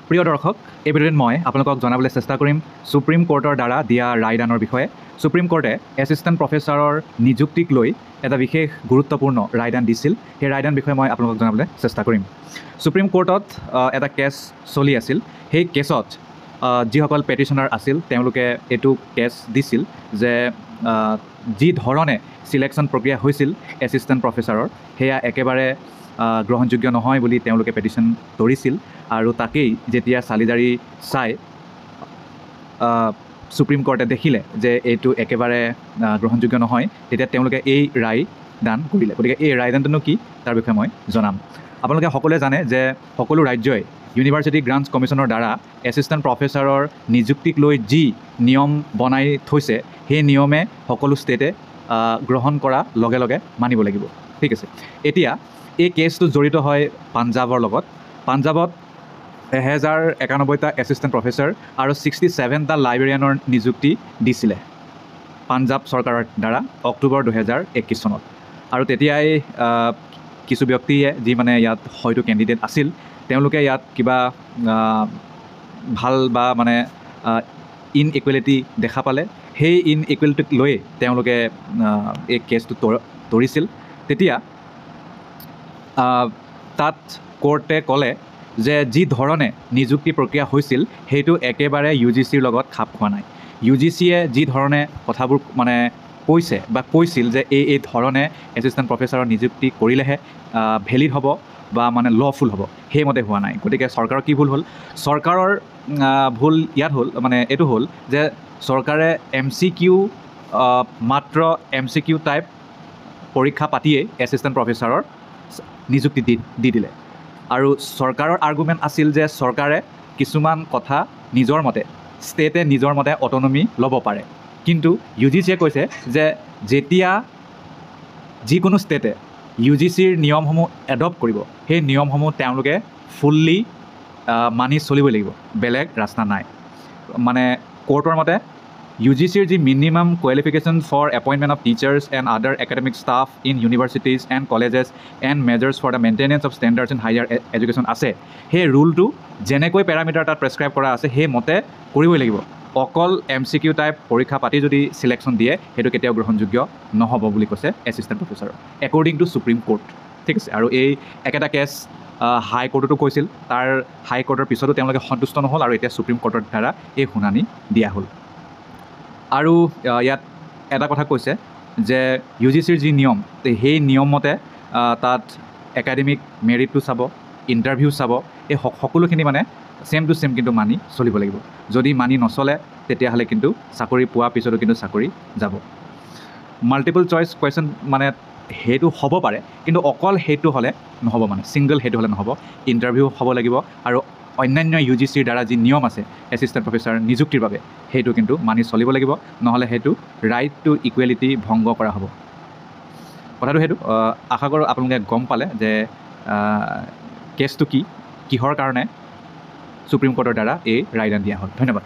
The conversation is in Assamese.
প্ৰিয় দৰ্শক, এই ভিডিঅ'ত মই আপোনালোকক জনাবলৈ চেষ্টা কৰিম সুপ্ৰিম কোৰ্টৰ দ্বাৰা দিয়া ৰায়দানৰ বিষয়ে। সুপ্ৰিম কোৰ্টে এছিষ্টেণ্ট প্ৰফেচাৰৰ নিযুক্তিক লৈ এটা বিশেষ গুৰুত্বপূৰ্ণ ৰায়দান দিছিল। সেই ৰায়দান বিষয়ে মই আপোনালোকক জনাবলৈ চেষ্টা কৰিম। সুপ্ৰিম কোৰ্টত এটা কেছ চলি আছিল। সেই কেছত যিসকল পেটিশ্যনাৰ আছিল তেওঁলোকে এইটো কেছ দিছিল যে যি ধৰণে চিলেকশ্যন প্ৰক্ৰিয়া হৈছিল এছিষ্টেণ্ট প্ৰফেচাৰৰ, সেয়া একেবাৰে গ্ৰহণযোগ্য নহয় বুলি তেওঁলোকে পেটিশ্যন ধৰিছিল। আৰু তাকেই যেতিয়া চালিজাৰি চাই সুপ্ৰিম কোৰ্টে দেখিলে যে এইটো একেবাৰে গ্ৰহণযোগ্য নহয়, তেতিয়া তেওঁলোকে এই ৰায়দান কৰিলে। গতিকে এই ৰায়দানটোনো কি তাৰ বিষয়ে মই জনাম। আপোনালোকে সকলোৱে জানে যে সকলো ৰাজ্যই ইউনিভাৰ্চিটি গ্ৰাণ্টছ কমিশ্যনৰ দ্বাৰা এছিষ্টেণ্ট প্ৰফেচাৰৰ নিযুক্তিক লৈ যি নিয়ম বনাই থৈছে, সেই নিয়মে সকলো ষ্টেটে গ্ৰহণ কৰা লগে লগে মানিব লাগিব। ঠিক আছে, এতিয়া এই কেছটো জড়িত হয় পাঞ্জাৱৰ লগত। পাঞ্জাৱত 1091টা এছিষ্টেণ্ট প্ৰফেচাৰ আৰু 67টা লাইব্ৰেৰিয়ানৰ নিযুক্তি দিছিলে পাঞ্জাৱ চৰকাৰৰ দ্বাৰা অক্টোবৰ 2021 চনত। আৰু তেতিয়াই কিছু ব্যক্তিয়ে যি মানে ইয়াত হয়তো কেণ্ডিডেট আছিল, তেওঁলোকে ইয়াত কিবা ভাল বা মানে ইনইকুৱেলিটি দেখা পালে। সেই ইনইকুৱেলিটিক লৈয়ে তেওঁলোকে এই কেছটো ধৰিছিল। তেতিয়া তাত কোৰ্টে ক'লে যে যি ধৰণে নিযুক্তি প্ৰক্ৰিয়া হৈছিল সেইটো একেবাৰে UGCৰ লগত খাপ খোৱা নাই। UGCয়ে যি ধৰণে কথাবোৰ মানে কৈছে বা কৈছিল যে এই ধৰণে এছিষ্টেণ্ট প্ৰফেচাৰৰ নিযুক্তি কৰিলেহে ভেলিড হ'ব বা মানে লফুল হ'ব, সেইমতে হোৱা নাই। গতিকে চৰকাৰৰ কি ভুল হ'ল? চৰকাৰৰ ভুল ইয়াত হ'ল, মানে এইটো হ'ল যে চৰকাৰে MCQ মাত্ৰ MCQ টাইপ পৰীক্ষা পাতিয়েই এছিষ্টেণ্ট প্ৰফেচাৰৰ নিযুক্তি দি দিলে। আৰু চৰকাৰৰ আৰ্গুমেণ্ট আছিল যে চৰকাৰে কিছুমান কথা নিজৰ মতে, ষ্টেটে নিজৰ মতে অট'নমি ল'ব পাৰে। কিন্তু UGCয়ে কৈছে যে যেতিয়া যিকোনো ষ্টেটে UGCৰ নিয়মসমূহ এডপ্ট কৰিব, সেই নিয়মসমূহ তেওঁলোকে ফুল্লি মানি চলিবই লাগিব, বেলেগ ৰাস্তা নাই। মানে কোৰ্টৰ মতে UGCৰ যি minimum qualification for appointment of teachers and other academic staff in universities and colleges and measures for the maintenance of standards in higher education আছে, সেই ৰুলটো যেনেকৈ পেৰামিটাৰ তাত প্ৰেছক্ৰাইব কৰা আছে সেইমতে কৰিবই লাগিব। অকল MCQ টাইপ পৰীক্ষা পাতি যদি চিলেকশ্যন দিয়ে, সেইটো কেতিয়াও গ্ৰহণযোগ্য নহ'ব বুলি কৈছে এছিষ্টেণ্ট প্ৰফেচাৰৰ, একৰ্ডিং টু সুপ্ৰিম কোৰ্ট। ঠিক আছে, আৰু এই একেটা কেছ হাই কোৰ্টতো কৈছিল। তাৰ হাই কোৰ্টৰ পিছতো তেওঁলোকে সন্তুষ্ট নহ'ল আৰু এতিয়া সুপ্ৰিম কোৰ্টৰ দ্বাৰা এই শুনানি দিয়া হ'ল। আৰু ইয়াত এটা কথা কৈছে যে UGCৰ যি নিয়ম, সেই নিয়ম মতে তাত একাডেমিক মেৰিটটো চাব, ইণ্টাৰভিউ চাব, এই সকলোখিনি মানে ছেম টু ছেম কিন্তু মানি চলিব লাগিব। যদি মানি নচলে তেতিয়াহ'লে কিন্তু চাকৰি পোৱাৰ পিছতো কিন্তু চাকৰি যাব। মাল্টিপল চইচ কুৱেশ্যন মানে সেইটো হ'ব পাৰে, কিন্তু অকল সেইটো হ'লে নহ'ব, মানে ছিংগল সেইটো হ'লে নহ'ব। ইণ্টাৰভিউ হ'ব লাগিব আৰু অন্যান্য UGCৰ দ্বাৰা যি নিয়ম আছে এছিষ্টেণ্ট প্ৰফেচাৰ নিযুক্তিৰ বাবে, সেইটো কিন্তু মানি চলিব লাগিব, নহ'লে সেইটো ৰাইট টু ইকুৱেলিটি ভংগ কৰা হ'ব। কথাটো সেইটো। আশা কৰোঁ আপোনালোকে গম পালে যে কেছটো কিহৰ কাৰণে সুপ্ৰিম কোৰ্টৰ দ্বাৰা এই ৰায়দান দিয়া হ'ল। ধন্যবাদ।